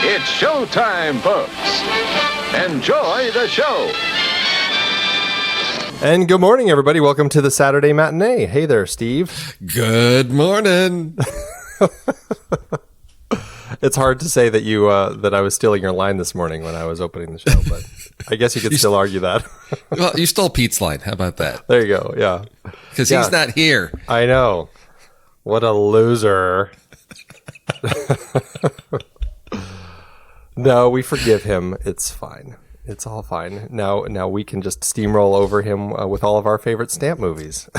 It's showtime, folks. Enjoy the show. And good morning, everybody. Welcome to the Saturday Matinee. Hey there, Steve. Good morning. It's hard to say that you that I was stealing your line this morning when I was opening the show, but I guess you could still argue that. Well, you stole Pete's line. How about that? There you go. Yeah. Because he's not here. I know. What a loser. No, we forgive him. It's fine. It's all fine. Now we can just steamroll over him with all of our favorite stamp movies.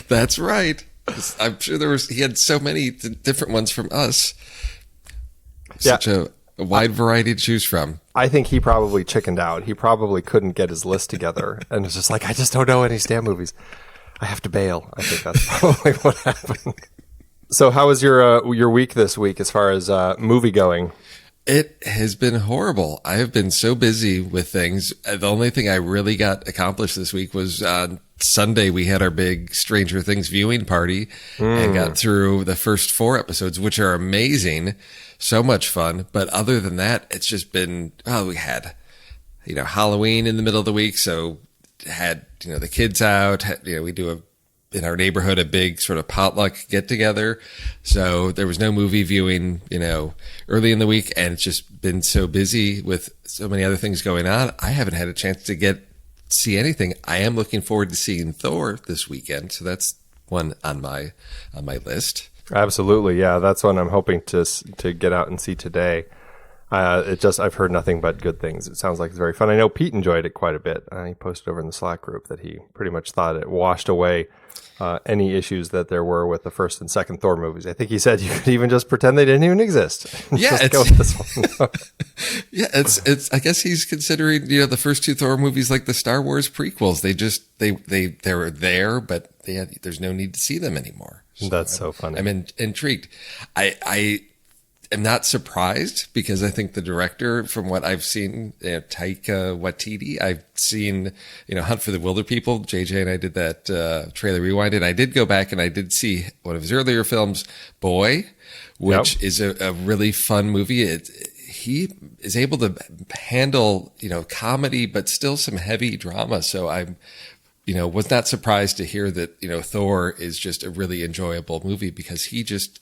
That's right. I'm sure he had so many different ones from us. Such a wide variety to choose from. I think he probably chickened out. He probably couldn't get his list together and was just like, I just don't know any stamp movies. I have to bail. I think that's probably what happened. So how was your week this week as far as movie going? It has been horrible. I have been so busy with things. The only thing I really got accomplished this week was on Sunday, we had our big Stranger Things viewing party and got through the first 4 episodes, which are amazing. So much fun. But other than that, it's just been, we had, Halloween in the middle of the week. So had, the kids out, we do in our neighborhood, a big sort of potluck get together. So there was no movie viewing, early in the week. And it's just been so busy with so many other things going on. I haven't had a chance to see anything. I am looking forward to seeing Thor this weekend. So that's one on my list. Absolutely. Yeah. That's one I'm hoping to get out and see today. I've heard nothing but good things. It sounds like it's very fun. I know Pete enjoyed it quite a bit. He posted over in the Slack group that he pretty much thought it washed away any issues that there were with the first and second Thor movies. I think he said you could even just pretend they didn't even exist. Yeah, go with this one. Yeah, it's. I guess he's considering the first 2 Thor movies like the Star Wars prequels. They were there, but there's no need to see them anymore. So that's so funny. I'm intrigued. I am not surprised because I think the director, from what I've seen, Taika Waititi, I've seen, Hunt for the Wilder People. JJ and I did that trailer rewind, and I did go back and I did see one of his earlier films, Boy, which is a really fun movie. He is able to handle, comedy, but still some heavy drama. So I'm, was not surprised to hear that, Thor is just a really enjoyable movie because he just,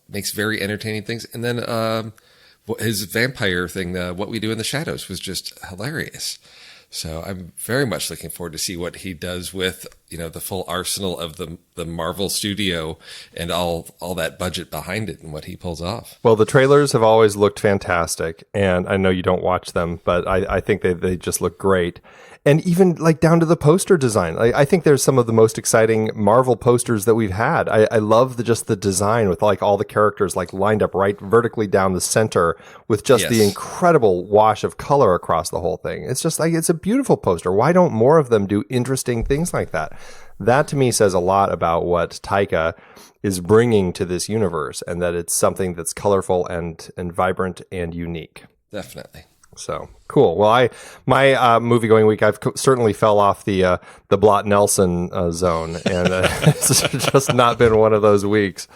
makes very entertaining things. And then his vampire thing, What We Do in the Shadows, was just hilarious. So I'm very much looking forward to see what he does with, the full arsenal of the Marvel studio and all that budget behind it and what he pulls off. Well, the trailers have always looked fantastic, and I know you don't watch them, but I think they just look great. And even down to the poster design. I think there's some of the most exciting Marvel posters that we've had. I love the design with all the characters lined up right vertically down the center with just the incredible wash of color across the whole thing. It's just it's a beautiful poster. Why don't more of them do interesting things like that? That to me says a lot about what Taika is bringing to this universe, and that it's something that's colorful and vibrant and unique. Definitely. So cool. Well, my movie going week, I've certainly fell off the Blot Nelson zone, and it's just not been one of those weeks.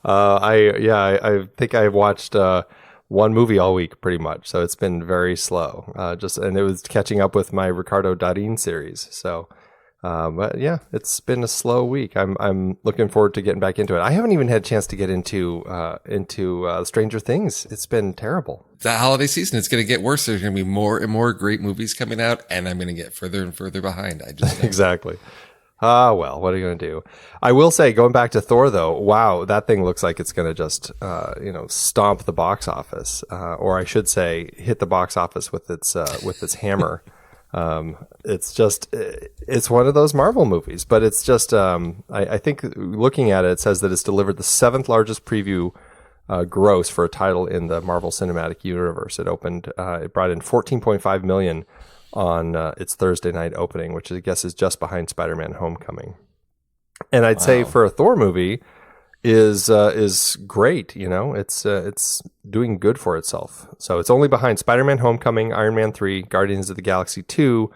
I think I watched one movie all week pretty much, so it's been very slow. And it was catching up with my Ricardo Darín series. So, but yeah, it's been a slow week. I'm looking forward to getting back into it. I haven't even had a chance to get into Stranger Things. It's been terrible. The holiday season, it's going to get worse. There's going to be more and more great movies coming out, and I'm going to get further and further behind. I just exactly. Well, what are you going to do? I will say, going back to Thor, though, wow, that thing looks like it's going to just, stomp the box office, or I should say, hit the box office with its hammer. It's one of those Marvel movies, but it's just, I think looking at it, it says that it's delivered the 7th largest preview gross for a title in the Marvel Cinematic Universe. It brought in $14.5 million on its Thursday night opening, which I guess is just behind Spider-Man: Homecoming. And I'd say for a Thor movie is great. It's doing good for itself. So it's only behind Spider-Man: Homecoming, Iron Man 3, Guardians of the Galaxy 2,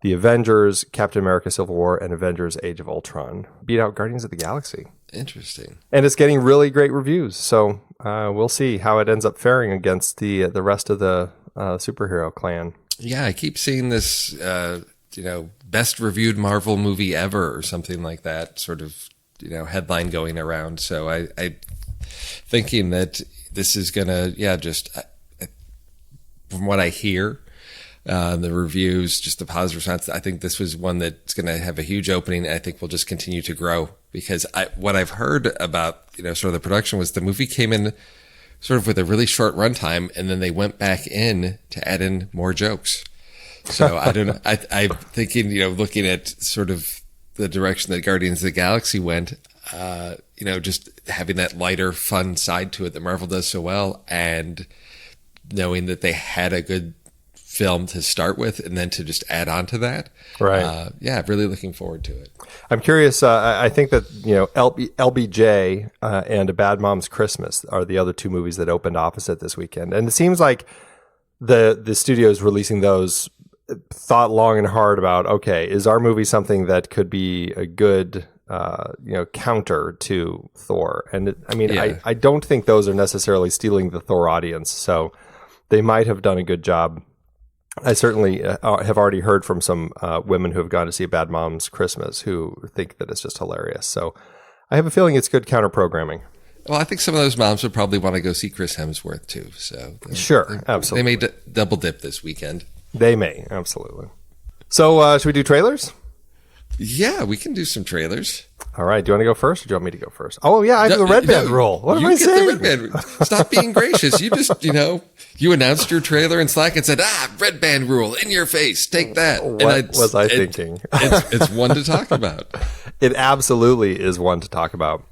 The Avengers, Captain America: Civil War, and Avengers: Age of Ultron. Beat out Guardians of the Galaxy. Interesting. And it's getting really great reviews. So we'll see how it ends up faring against the rest of the superhero clan. Yeah, I keep seeing this, best reviewed Marvel movie ever or something like that sort of, headline going around. So I thinking that this is going to, from what I hear, the reviews, just the positive response, I think this was one that's going to have a huge opening. And I think will just continue to grow because what I've heard about, sort of the production was the movie came in sort of with a really short runtime and then they went back in to add in more jokes. So I don't know. I'm thinking, looking at sort of the direction that Guardians of the Galaxy went, just having that lighter, fun side to it that Marvel does so well and knowing that they had a good film to start with and then to just add on to that. Right. Really looking forward to it. I'm curious. I think that, LBJ and A Bad Mom's Christmas are the other two movies that opened opposite this weekend. And it seems like the studios releasing those thought long and hard about, okay, is our movie something that could be a good, counter to Thor? And I don't think those are necessarily stealing the Thor audience. So they might have done a good job. I certainly have already heard from some women who have gone to see Bad Mom's Christmas who think that it's just hilarious. So I have a feeling it's good counter programming. Well, I think some of those moms would probably want to go see Chris Hemsworth too. So sure, absolutely. They may double dip this weekend. They may, absolutely. So should we do trailers? Yeah, we can do some trailers. All right. Do you want to go first or do you want me to go first? Oh, yeah, I have the red band rule. What am I saying? The red band. Stop being gracious. You just, you announced your trailer in Slack and said, red band rule in your face. Take that. What was I thinking? It's one to talk about. It absolutely is one to talk about.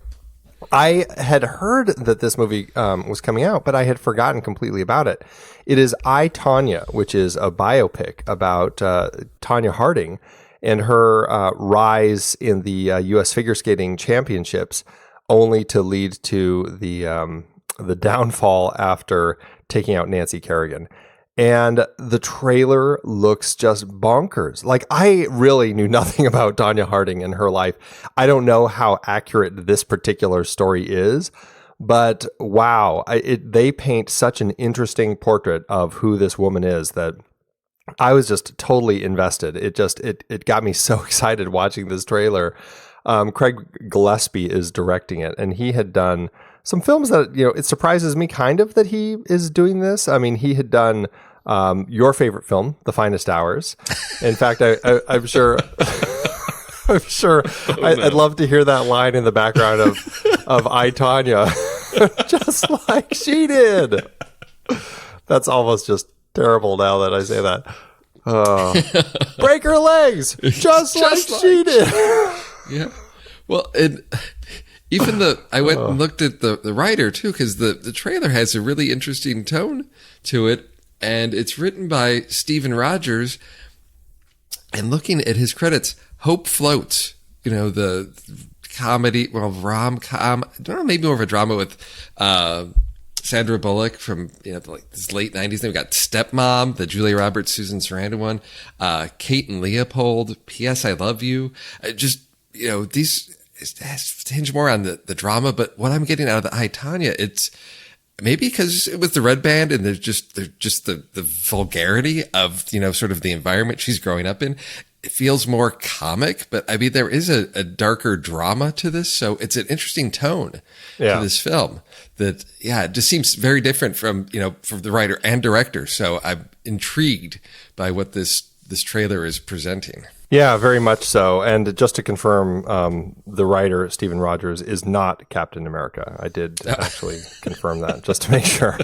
I had heard that this movie was coming out, but I had forgotten completely about it. It is I, Tonya, which is a biopic about Tonya Harding and her rise in the U.S. figure skating championships, only to lead to the downfall after taking out Nancy Kerrigan. And the trailer looks just bonkers. Like, I really knew nothing about Tonya Harding and her life. I don't know how accurate this particular story is, but wow, they paint such an interesting portrait of who this woman is that I was just totally invested. It got me so excited watching this trailer. Craig Gillespie is directing it, and he had done some films that, it surprises me kind of that he is doing this. I mean, he had done your favorite film, The Finest Hours. In fact, I'm sure... I'm sure I'd love to hear that line in the background of I, Tonya, just like she did. That's almost just terrible now that I say that. Break her legs, just like she did. Yeah. Well, I went and looked at the writer too, because the trailer has a really interesting tone to it, and it's written by Stephen Rogers. And looking at his credits, Hope Floats, the comedy, rom-com, I don't know, maybe more of a drama with Sandra Bullock from like this late 90s. Then we got Stepmom, the Julia Roberts, Susan Sarandon one, Kate and Leopold, P.S. I Love You. These hinge more on the drama, but what I'm getting out of the I, Tonya, it's maybe because it was the red band and there's just the vulgarity of, sort of the environment she's growing up in. It feels more comic, but I mean, there is a darker drama to this. So it's an interesting tone to this film that, it just seems very different from the writer and director. So I'm intrigued by what this trailer is presenting. Yeah, very much so. And just to confirm, the writer, Stephen Rogers, is not Captain America. I did actually confirm that just to make sure.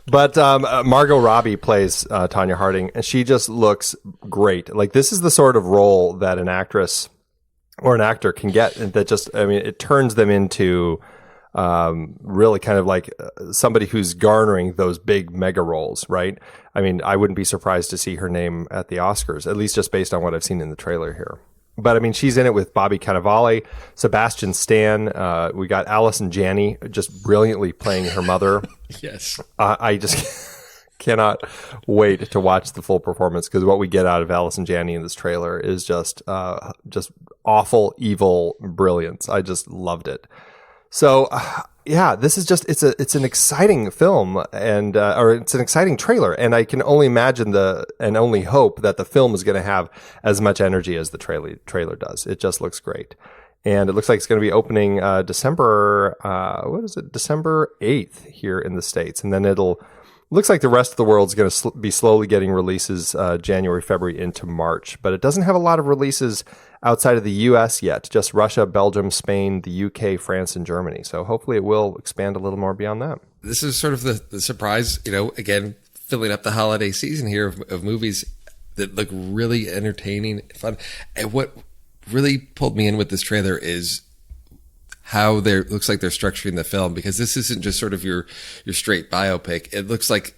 But Margot Robbie plays Tonya Harding, and she just looks great. Like, this is the sort of role that an actress or an actor can get, and that just, it turns them into really kind of like somebody who's garnering those big mega roles, right? I mean, I wouldn't be surprised to see her name at the Oscars, at least just based on what I've seen in the trailer here. But I mean, she's in it with Bobby Cannavale, Sebastian Stan. We got Allison Janney just brilliantly playing her mother. Yes. I just cannot wait to watch the full performance, because what we get out of Allison Janney in this trailer is just awful, evil brilliance. I just loved it. So, yeah, this is just, it's an exciting film and, or it's an exciting trailer. And I can only imagine and only hope that the film is going to have as much energy as the trailer does. It just looks great. And it looks like it's going to be opening, December 8th here in the States. And then looks like the rest of the world's going to be slowly getting releases, January, February into March, but it doesn't have a lot of releases outside of the US yet, just Russia, Belgium, Spain, the UK, France, and Germany. So hopefully it will expand a little more beyond that. This is sort of the surprise, again, filling up the holiday season here of movies that look really entertaining and fun. And what really pulled me in with this trailer is how looks like they're structuring the film, because this isn't just sort of your straight biopic. It looks like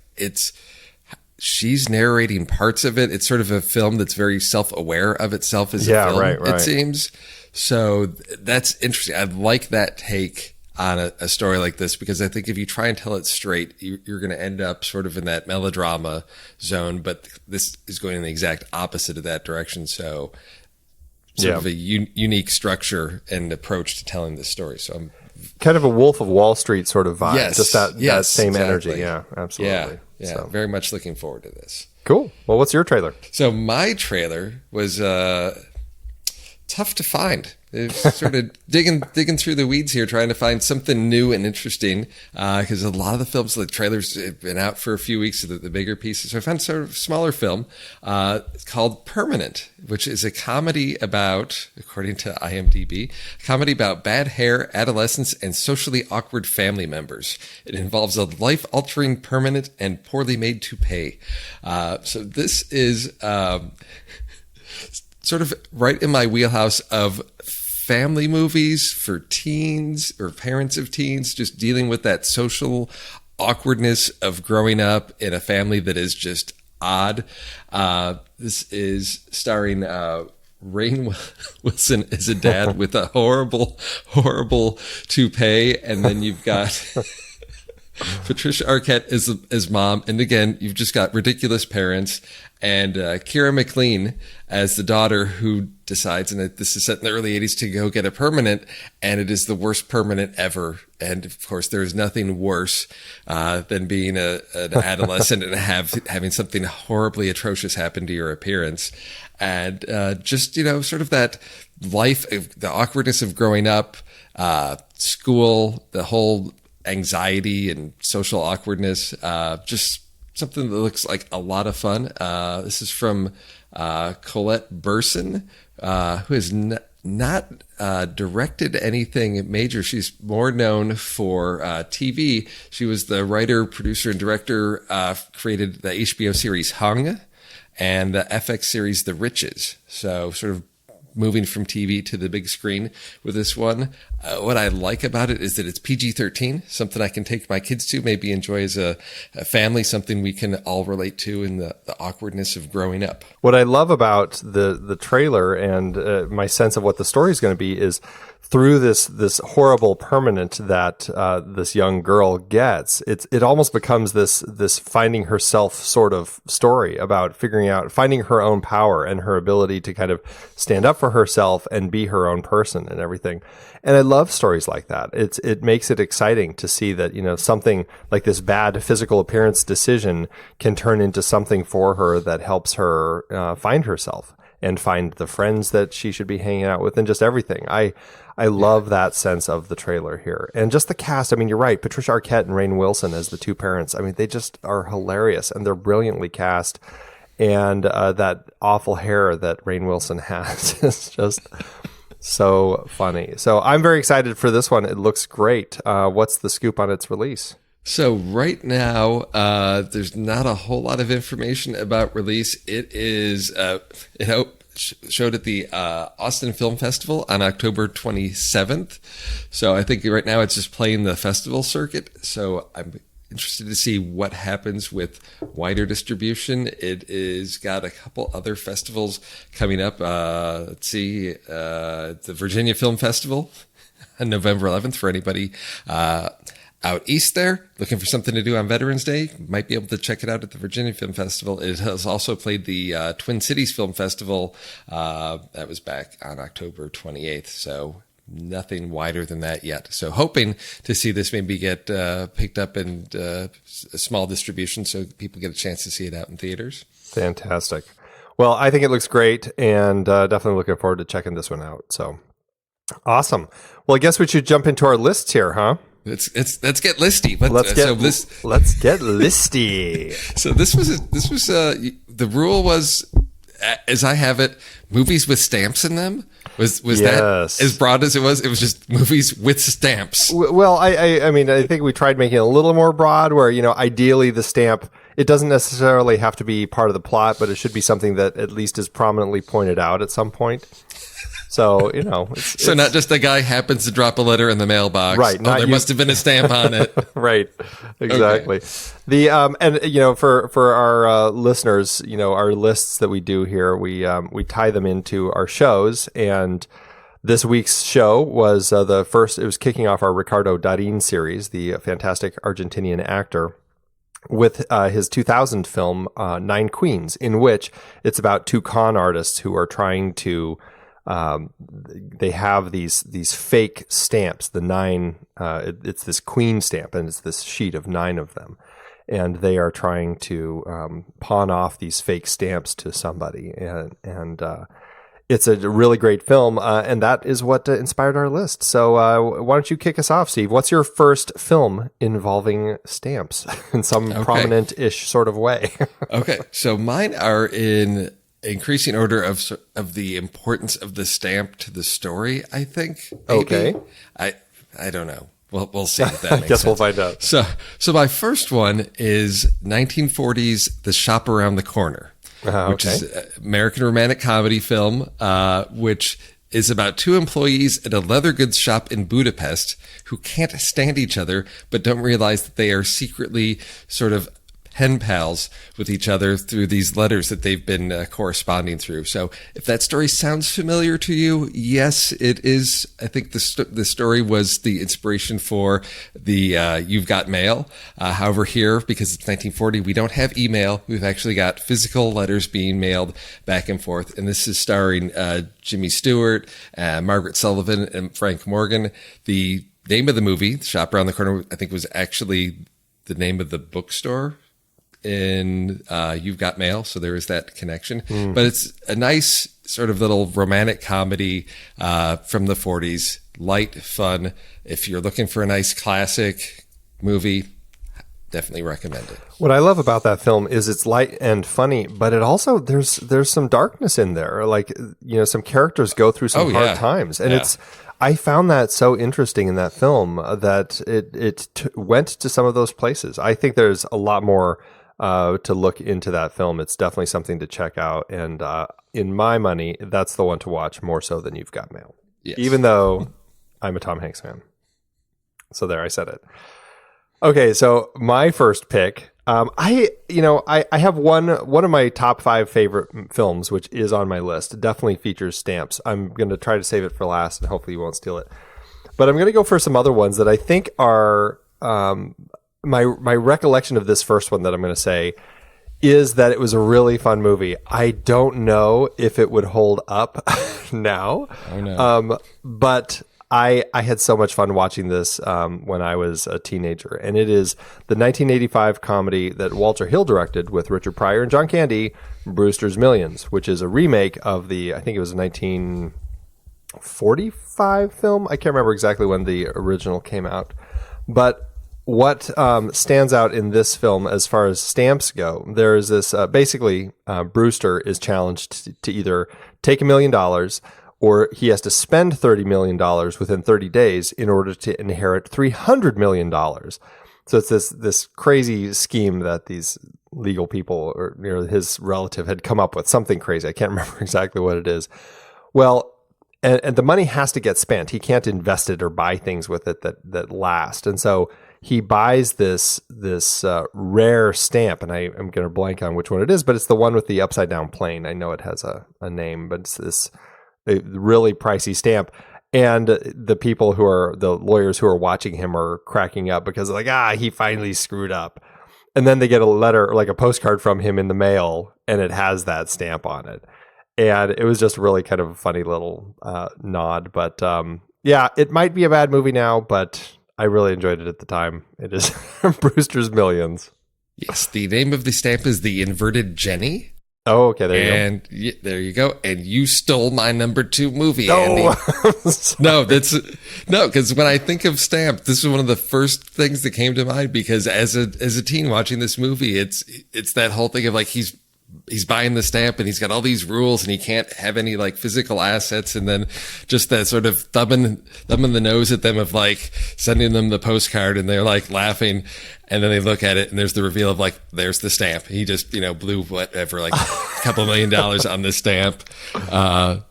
she's narrating parts of it. It's sort of a film that's very self-aware of itself as a film, right. It seems. So that's interesting. I like that take on a story like this, because I think if you try and tell it straight, you're going to end up sort of in that melodrama zone, but this is going in the exact opposite of that direction. So sort of a unique structure and approach to telling this story. So I'm kind of a Wolf of Wall Street sort of vibe. Yes, just that same exactly. energy. Yeah, absolutely. Yeah, So. very much looking forward to this. Cool. Well, what's your trailer? So my trailer was tough to find. It's sort of digging through the weeds here, trying to find something new and interesting, because a lot of the films, the trailers have been out for a few weeks, so the bigger pieces. So I found sort of smaller film called Permanent, which is a comedy about, according to IMDb, a comedy about bad hair, adolescence, and socially awkward family members. It involves a life-altering permanent and poorly made toupee. So this is sort of right in my wheelhouse of family movies for teens or parents of teens, just dealing with that social awkwardness of growing up in a family that is just odd. This is starring Rainn Wilson as a dad with a horrible toupee, and then you've got Patricia Arquette as mom, and again, you've just got ridiculous parents, and Keira McLean as the daughter who decides, and this is set in the early 80s, to go get a permanent, and it is the worst permanent ever. And of course, there is nothing worse than being an adolescent and having something horribly atrocious happen to your appearance. And just, sort of that life, the awkwardness of growing up, school, the whole anxiety and social awkwardness, just something that looks like a lot of fun. This is from Colette Burson, who has not directed anything major. She's more known for TV. She was the writer, producer, and director, created the HBO series Hung and the FX series The Riches. So sort of moving from TV to the big screen with this one. What I like about it is that it's PG-13, something I can take my kids to, maybe enjoy as a family, something we can all relate to in the awkwardness of growing up. What I love about the trailer and my sense of what the story is going to be is through this horrible permanent that this young girl gets, it almost becomes this finding herself sort of story about figuring out, finding her own power and her ability to kind of stand up for herself and be her own person and everything. And I love stories like that. It makes it exciting to see that, something like this bad physical appearance decision can turn into something for her that helps her find herself and find the friends that she should be hanging out with and just everything. I love that sense of the trailer here. And just the cast, I mean, you're right, Patricia Arquette and Rainn Wilson as the two parents. I mean, they just are hilarious and they're brilliantly cast. And that awful hair that Rainn Wilson has is just so funny. So I'm very excited for this one. It looks great. What's the scoop on its release? So right now, there's not a whole lot of information about release. It is, showed at the Austin Film Festival on October 27th. So I think right now it's just playing the festival circuit. So I'm interested to see what happens with wider distribution. It is got a couple other festivals coming up. Let's see, the Virginia Film Festival on November 11th for anybody out east there, looking for something to do on Veterans Day, might be able to check it out at the Virginia Film Festival. It has also played the Twin Cities Film Festival. That was back on October 28th. So nothing wider than that yet. So hoping to see this maybe get picked up in a small distribution so people get a chance to see it out in theaters. Fantastic. Well, I think it looks great, and definitely looking forward to checking this one out. So awesome. Well, I guess we should jump into our lists here, huh? Let's get listy. Let's get listy. So this was the rule was, as I have it, movies with stamps in them. Was yes. That as broad as it was? It was just movies with stamps. Well, I mean, I think we tried making it a little more broad, where ideally the stamp, it doesn't necessarily have to be part of the plot, but it should be something that at least is prominently pointed out at some point. So, it's not just a guy happens to drop a letter in the mailbox. Right. There must have been a stamp on it. Right. Exactly. Okay. For our listeners, our lists that we do here, we tie them into our shows. And this week's show was it was kicking off our Ricardo Darín series, the fantastic Argentinian actor, with his 2000 film, Nine Queens, in which it's about two con artists who are trying to they have these fake stamps, the nine, it's this queen stamp, and it's this sheet of 9 of them. And they are trying to pawn off these fake stamps to somebody. And it's a really great film, and that is what inspired our list. So why don't you kick us off, Steve? What's your first film involving stamps in some prominent-ish sort of way? Okay, so mine are in increasing order of the importance of the stamp to the story, I think. Maybe. Okay. I don't know. We'll see if that makes sense. Guess we'll find out. So my first one is 1940's The Shop Around the Corner, which is an American romantic comedy film, which is about two employees at a leather goods shop in Budapest who can't stand each other, but don't realize that they are secretly sort of pen pals with each other through these letters that they've been corresponding through. So if that story sounds familiar to you, yes, it is. I think the story was the inspiration for the You've Got Mail. However, here, because it's 1940, we don't have email. We've actually got physical letters being mailed back and forth. And this is starring Jimmy Stewart, Margaret Sullivan, and Frank Morgan. The name of the movie, The Shop Around the Corner, I think was actually the name of the bookstore in You've Got Mail, so there is that connection. But it's a nice sort of little romantic comedy from the 40s, light, fun. If you're looking for a nice classic movie, definitely recommend it. What I love about that film is it's light and funny, but it also there's some darkness in there. Like, some characters go through some hard times, and I found that so interesting in that film that it went to some of those places. I think there's a lot more to look into that film. It's definitely something to check out. And in my money, that's the one to watch more so than You've Got Mail. Yes. Even though I'm a Tom Hanks fan. So there, I said it. Okay, so my first pick, I have one of my top 5 favorite films, which is on my list. It definitely features stamps. I'm going to try to save it for last, and hopefully you won't steal it. But I'm going to go for some other ones that I think are my recollection of this first one that I'm going to say is that it was a really fun movie. I don't know if it would hold up now. Oh, no. But I had so much fun watching this when I was a teenager. And it is the 1985 comedy that Walter Hill directed with Richard Pryor and John Candy, Brewster's Millions, which is a remake of I think it was a 1945 film. I can't remember exactly when the original came out. But what stands out in this film as far as stamps go, there is this, basically, Brewster is challenged to either take $1 million or he has to spend $30 million within 30 days in order to inherit $300 million. So it's this crazy scheme that these legal people or his relative had come up with, something crazy. I can't remember exactly what it is. Well, and the money has to get spent. He can't invest it or buy things with it that last. And so he buys this rare stamp, and I'm going to blank on which one it is, but it's the one with the upside down plane. I know it has a name, but it's this really pricey stamp. And the people who are the lawyers who are watching him are cracking up because they're like, he finally screwed up. And then they get a letter, like a postcard from him in the mail, and it has that stamp on it. And it was just really kind of a funny little nod. But yeah, it might be a bad movie now, but I really enjoyed it at the time. It is Brewster's Millions. Yes, the name of the stamp is the Inverted Jenny. Oh, okay, there you go. And there you go. And you stole my number 2 movie, No. Andy. No, because when I think of stamp, this is one of the first things that came to mind, because as a teen watching this movie, it's that whole thing of like he's buying the stamp and he's got all these rules and he can't have any like physical assets, and then just that sort of thumbing the nose at them of like sending them the postcard, and they're like laughing, and then they look at it and there's the reveal of like, there's the stamp. He just, blew whatever, like a couple $1 million on this stamp.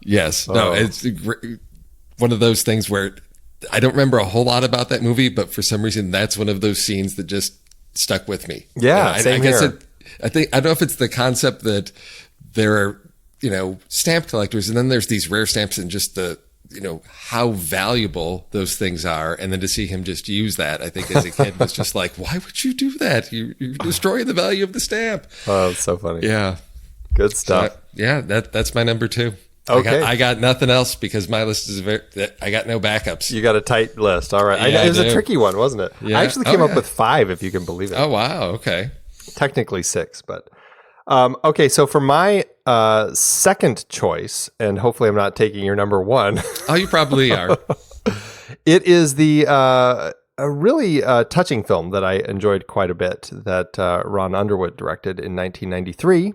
Yes. No, it's one of those things where I don't remember a whole lot about that movie, but for some reason that's one of those scenes that just stuck with me. Yeah. I guess I don't know if it's the concept that there are, stamp collectors, and then there's these rare stamps, and just the, how valuable those things are. And then to see him just use that, I think as a kid was just like, why would you do that? You're destroying the value of the stamp. Oh, that's so funny. Yeah. Good stuff. So, that's my number 2. Okay. I got nothing else because my list is I got no backups. You got a tight list. All right. Yeah, it was a tricky one, wasn't it? Yeah. I actually came up with 5, if you can believe it. Oh, wow. Okay. Technically 6, but okay. So for my second choice, and hopefully I'm not taking your number 1. Oh, you probably are. It is a really touching film that I enjoyed quite a bit that Ron Underwood directed in 1993.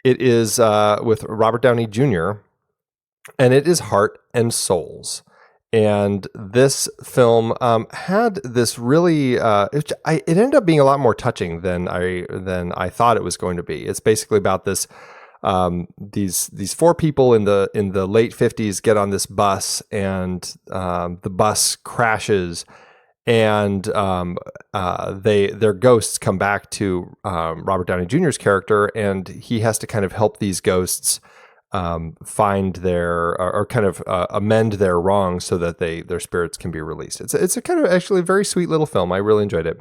It is with Robert Downey Jr., and it is Heart and Souls. And this film had this really it ended up being a lot more touching than I thought it was going to be. It's basically about this these 4 people in the late 50s get on this bus, and the bus crashes, and their ghosts come back to Robert Downey Jr.'s character, and he has to kind of help these ghosts find their or kind of amend their wrongs so that their spirits can be released. It's a kind of actually very sweet little film. I really enjoyed it.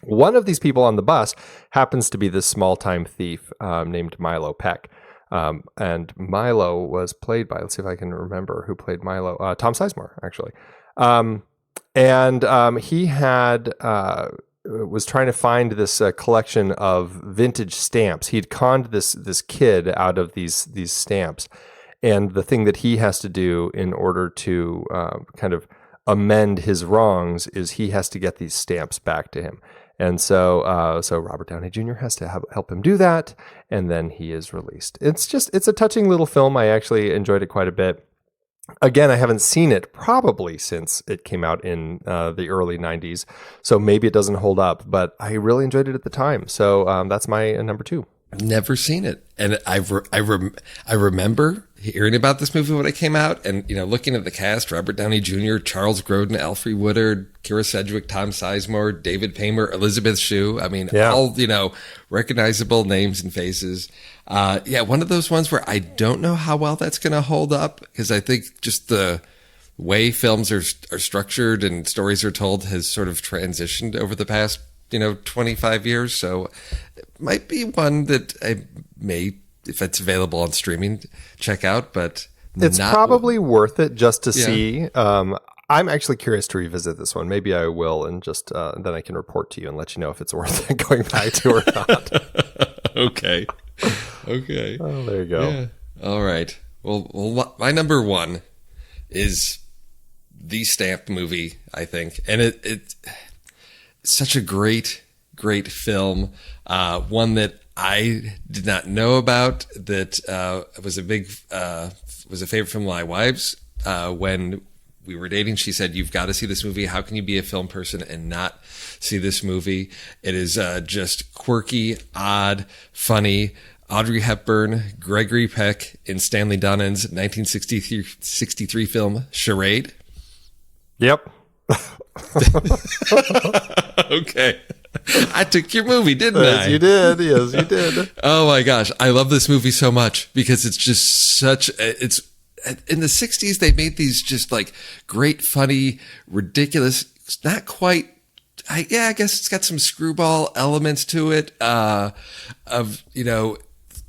One of these people on the bus happens to be this small-time thief named Milo Peck. And Milo was played by, let's see if I can remember who played Milo. Tom Sizemore, actually. And he had was trying to find this collection of vintage stamps. He'd conned this kid out of these stamps, and the thing that he has to do in order to kind of amend his wrongs is he has to get these stamps back to him. And so Robert Downey Jr. has to help him do that, and then he is released. It's a touching little film. I actually enjoyed it quite a bit. Again, I haven't seen it probably since it came out in the early 90s, so maybe it doesn't hold up, but I really enjoyed it at the time. So that's my number 2. Never seen it. And I remember hearing about this movie when it came out, and, looking at the cast: Robert Downey Jr., Charles Grodin, Alfred Woodard, Kira Sedgwick, Tom Sizemore, David Paymer, Elizabeth Shue. I mean, all, recognizable names and faces. One of those ones where I don't know how well that's going to hold up, because I think just the way films are structured and stories are told has sort of transitioned over the past 25 years. So it might be one that I may, if it's available on streaming, check out, but it's probably worth it just to see. I'm actually curious to revisit this one. Maybe I will, and just then I can report to you and let you know if it's worth it going back to or not. Okay. Oh, there you go. Yeah. All right. Well, my number 1 is the Stamp movie, I think, and it's such a great film. One that I did not know about, that was a favorite from my wife's. When we were dating, she said, "You've got to see this movie. How can you be a film person and not see this movie?" It is just quirky, odd, funny. Audrey Hepburn, Gregory Peck in Stanley Donen's 1963 film Charade. Yep. Okay. I took your movie, didn't I? Yes, you did. Yes, you did. Oh my gosh. I love this movie so much because it's just in the 60s, they made these just like great, funny, ridiculous, not quite, I guess it's got some screwball elements to it, of,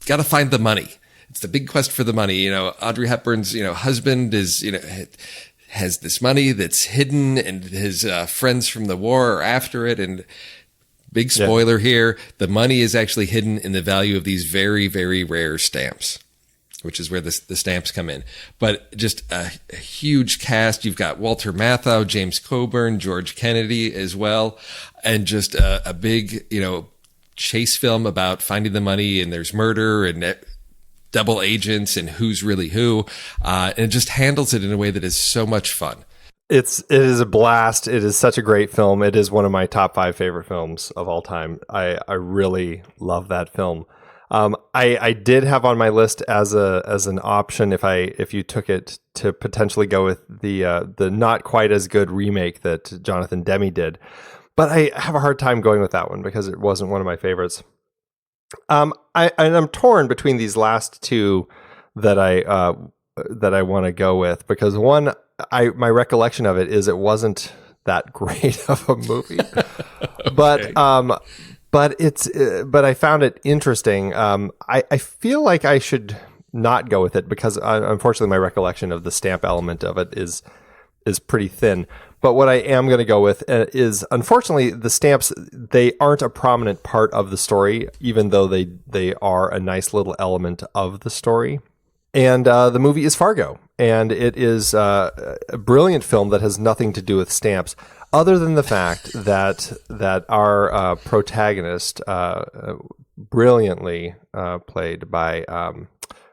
got to find the money. It's the big quest for the money. Audrey Hepburn's, husband is, has this money that's hidden, and his friends from the war are after it. And big spoiler here, the money is actually hidden in the value of these very, very rare stamps, which is where the stamps come in. But just a huge cast. You've got Walter Matthau, James Coburn, George Kennedy as well. And just a big, chase film about finding the money, and there's murder and double agents and who's really who. And it just handles it in a way that is so much fun. It is a blast. It is such a great film. It is one of my top 5 favorite films of all time. I really love that film. I did have on my list as an option if you took it to potentially go with the not quite as good remake that Jonathan Demme did, but I have a hard time going with that one because it wasn't one of my favorites. I'm torn between these last two that I want to go with, because one, my recollection of it is it wasn't that great of a movie, okay. But I found it interesting. I feel like I should not go with it because unfortunately my recollection of the stamp element of it is pretty thin. But what I am going to go with is, unfortunately, the stamps, they aren't a prominent part of the story, even though they are a nice little element of the story. And the movie is Fargo, and it is a brilliant film that has nothing to do with stamps, other than the fact that our protagonist, brilliantly played by,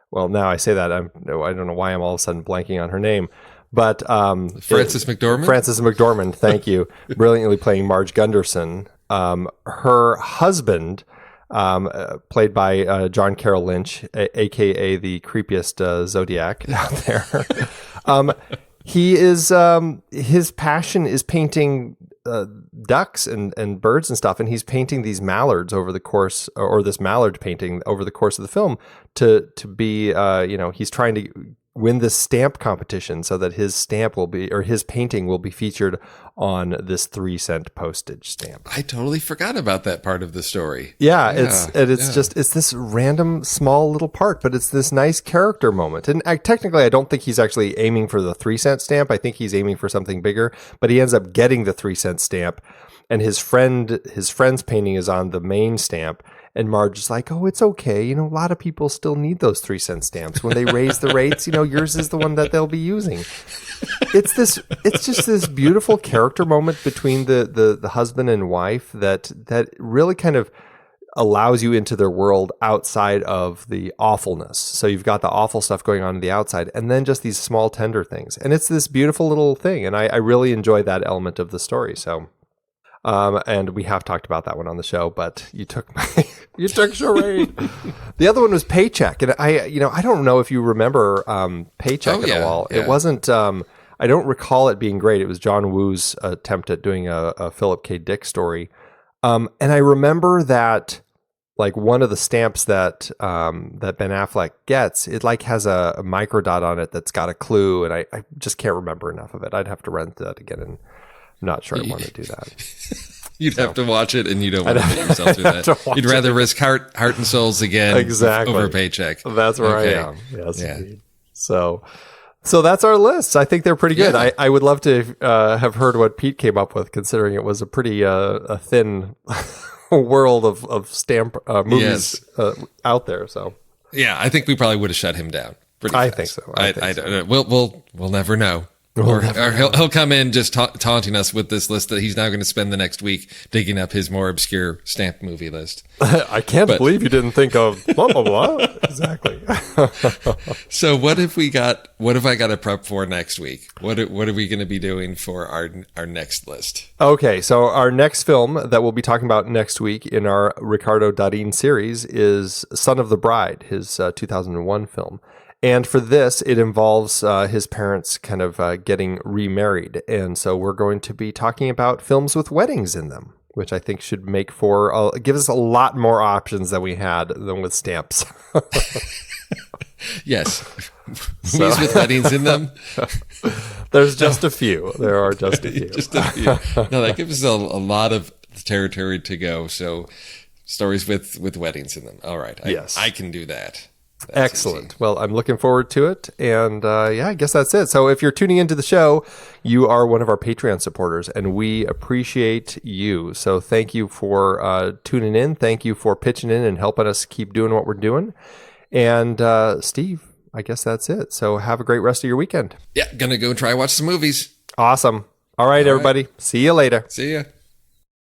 well, now I say that, I don't know why I'm all of a sudden blanking on her name, but Frances McDormand? Frances McDormand, thank you. Brilliantly playing Marge Gunderson. Her husband, played by John Carroll Lynch, a.k.a. the creepiest Zodiac out there. He is, his passion is painting ducks and birds and stuff, and he's painting these mallards over the course, or this mallard painting over the course of the film to be, he's trying to win this stamp competition so that his stamp will be, or his painting will be featured on this 3-cent postage stamp. I totally forgot about that part of the story. Yeah. It's this random small little part, but it's this nice character moment. And technically I don't think he's actually aiming for the 3-cent stamp. I think he's aiming for something bigger, but he ends up getting the 3-cent stamp, and his friend's painting is on the main stamp. And Marge is like, oh, it's okay. A lot of people still need those 3-cent stamps. When they raise the rates, yours is the one that they'll be using. It's just this beautiful character moment between the husband and wife that really kind of allows you into their world outside of the awfulness. So you've got the awful stuff going on the outside, and then just these small tender things. And it's this beautiful little thing. And I really enjoy that element of the story. So, and we have talked about that one on the show, but you took Charade. The other one was Paycheck. And I don't know if you remember, Paycheck at all. Yeah. It wasn't, I don't recall it being great. It was John Woo's attempt at doing a Philip K. Dick story. And I remember that, like, one of the stamps that Ben Affleck gets, it like has a microdot on it that's got a clue. And I just can't remember enough of it. I'd have to rent that again, and I'm not sure I want to do that. You'd have to watch it, and you don't want to put yourself through that. You'd rather risk heart and souls again over Paycheck. That's where I am. Yes, indeed. So that's our list. I think they're pretty good. Yeah. I would love to have heard what Pete came up with, considering it was a pretty a thin world of stamp movies out there. So yeah, I think we probably would have shut him down pretty fast. I think so. I think so. We'll never know. Or he'll come in just taunting us with this list that he's now going to spend the next week digging up his more obscure stamp movie list. I can't believe you didn't think of blah, blah, blah. Exactly. So what have I got to prep for next week? What are we going to be doing for our next list? Okay, so our next film that we'll be talking about next week in our Ricardo Darín series is Son of the Bride, his 2001 film. And for this, it involves his parents kind of getting remarried. And so we're going to be talking about films with weddings in them, which I think should make give us a lot more options than we had than with stamps. Yes. Movies with weddings in them. There's just a few. There are just a few. Just a few. No, that gives us a lot of territory to go. So stories with weddings in them. All right. Yes. I can do that. That's Excellent. easy. Well, I'm looking forward to it. And yeah, I guess that's it. So if you're tuning into the show, you are one of our Patreon supporters, and we appreciate you. So thank you for tuning in. Thank you for pitching in and helping us keep doing what we're doing. And Steve, I guess that's it. So have a great rest of your weekend. Yeah, gonna go try watch some movies. Awesome. All right, everybody. See you later. See ya.